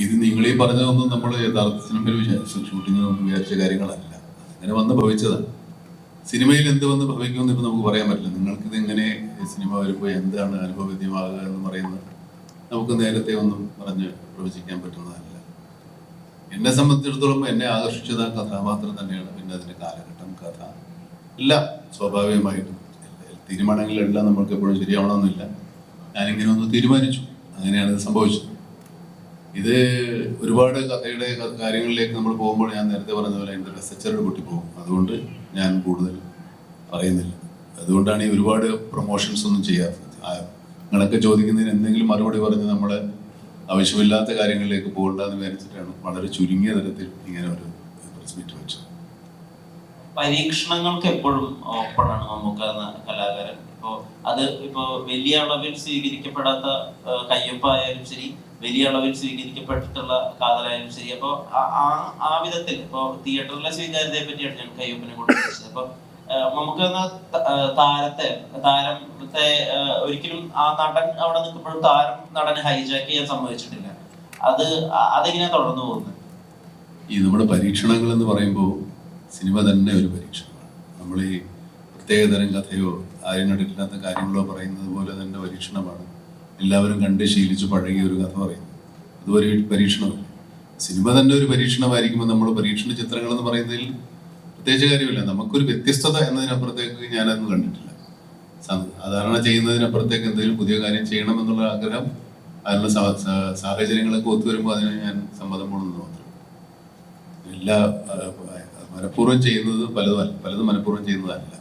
ഇത് നിങ്ങളീ പറഞ്ഞതൊന്നും നമ്മൾ യഥാർത്ഥ സിനിമയിൽ ഷൂട്ടിങ്ങിനൊന്നും വിചാരിച്ച കാര്യങ്ങളല്ല. അങ്ങനെ വന്ന് ഭവിച്ചതാണ്. സിനിമയിൽ എന്ത് വന്ന് ഭവിക്കുമെന്ന് ഇപ്പം നമുക്ക് പറയാൻ പറ്റില്ല. നിങ്ങൾക്കിത് എങ്ങനെ സിനിമ വരുമ്പോൾ എന്താണ് അനുഭവവേദ്യമാകുക എന്ന് പറയുന്നത് നമുക്ക് നേരത്തെ ഒന്നും പറഞ്ഞ് പ്രവചിക്കാൻ പറ്റുന്നതല്ല. എന്നെ സംബന്ധിച്ചിടത്തോളം എന്നെ ആകർഷിച്ചത് ആ കഥാപാത്രം തന്നെയാണ്. പിന്നെ അതിൻ്റെ കാലഘട്ടം, കഥ എല്ലാം സ്വാഭാവികമായിട്ടും തീരുമാനങ്ങളെല്ലാം നമ്മൾക്ക് എപ്പോഴും ശരിയാവണമെന്നില്ല. ഞാനിങ്ങനെ ഒന്ന് തീരുമാനിച്ചു, അങ്ങനെയാണ് ഇത് സംഭവിച്ചത്. ഇത് ഒരുപാട് കഥയുടെ കാര്യങ്ങളിലേക്ക് നമ്മൾ പോകുമ്പോൾ ഞാൻ നേരത്തെ പറഞ്ഞ പോലെ എൻ്റെ റിസർച്ചറുടെ കുട്ടി പോകും. അതുകൊണ്ട് ഞാൻ കൂടുതൽ പറയുന്നില്ല. അതുകൊണ്ടാണ് ഈ ഒരുപാട് പ്രൊമോഷൻസ് ഒന്നും ചെയ്യാത്തത്. നിങ്ങളൊക്കെ ചോദിക്കുന്നതിന് എന്തെങ്കിലും മറുപടി പറഞ്ഞ് നമ്മളെ ആവശ്യമില്ലാത്ത കാര്യങ്ങളിലേക്ക് പോകണ്ടെന്ന് വിചാരിച്ചിട്ടാണ് വളരെ ചുരുങ്ങിയ തരത്തിൽ ഇങ്ങനെ ഒരു പ്രസ് മീറ്റ് വെച്ചത്. പരീക്ഷണങ്ങൾക്ക് എപ്പോഴും ഓപ്പണാണ് നമുക്ക് എന്ന കലാകാരൻ. ഇപ്പോ വലിയ അളവിൽ സ്വീകരിക്കപ്പെടാത്ത കയ്യൊപ്പായാലും ശരി, വലിയ അളവിൽ സ്വീകരിക്കപ്പെട്ടിട്ടുള്ള കാതലായാലും ശരി. അപ്പൊ ആ വിധത്തിൽ ഇപ്പൊ തിയേറ്ററിലെ സ്വീകാര്യതയെ പറ്റിയാണ് ഞാൻ കയ്യൊപ്പിനെ കൊണ്ട് ചോദിച്ചത്. അപ്പൊ നമുക്ക് താരത്തെ ഒരിക്കലും ആ നടൻ അവിടെ നിൽക്കുമ്പോഴും നടനെ ഹൈജാക്ക് ചെയ്യാൻ സമ്മതിച്ചിട്ടില്ല. അതെങ്ങനെയാ തുടർന്നു പോകുന്നത്? ഈ നമ്മുടെ പരീക്ഷണങ്ങൾ എന്ന് പറയുമ്പോൾ സിനിമ തന്നെ ഒരു പരീക്ഷണമാണ്. നമ്മൾ ഈ പ്രത്യേകതരം കഥയോ ആരിനടില്ലാത്ത കാര്യങ്ങളോ പറയുന്നത് പോലെ തന്നെ പരീക്ഷണമാണ്. എല്ലാവരും കണ്ട് ശീലിച്ച് പഴകിയ ഒരു കഥ പറയുന്നത് അതൊരു പരീക്ഷണമല്ല. സിനിമ തന്നെ ഒരു പരീക്ഷണമായിരിക്കുമ്പോൾ നമ്മൾ പരീക്ഷണ ചിത്രങ്ങൾ എന്ന് പറയുന്നതിൽ പ്രത്യേകിച്ച് കാര്യമില്ല. നമുക്കൊരു വ്യത്യസ്തത എന്നതിനപ്പുറത്തേക്ക് ഞാനതൊന്നും കണ്ടിട്ടില്ല. സാധാരണ ചെയ്യുന്നതിനപ്പുറത്തേക്ക് എന്തെങ്കിലും പുതിയ കാര്യം ചെയ്യണമെന്നുള്ള ആഗ്രഹം, അതിനുള്ള സാഹചര്യങ്ങളൊക്കെ ഒത്തുവരുമ്പോൾ അതിന് ഞാൻ സമ്മതം പോകണമെന്ന് മാത്രം. എല്ലാ മനഃപൂർവ്വം ചെയ്യുന്നത് പലതും മനഃപൂർവ്വം ചെയ്യുന്നതല്ല.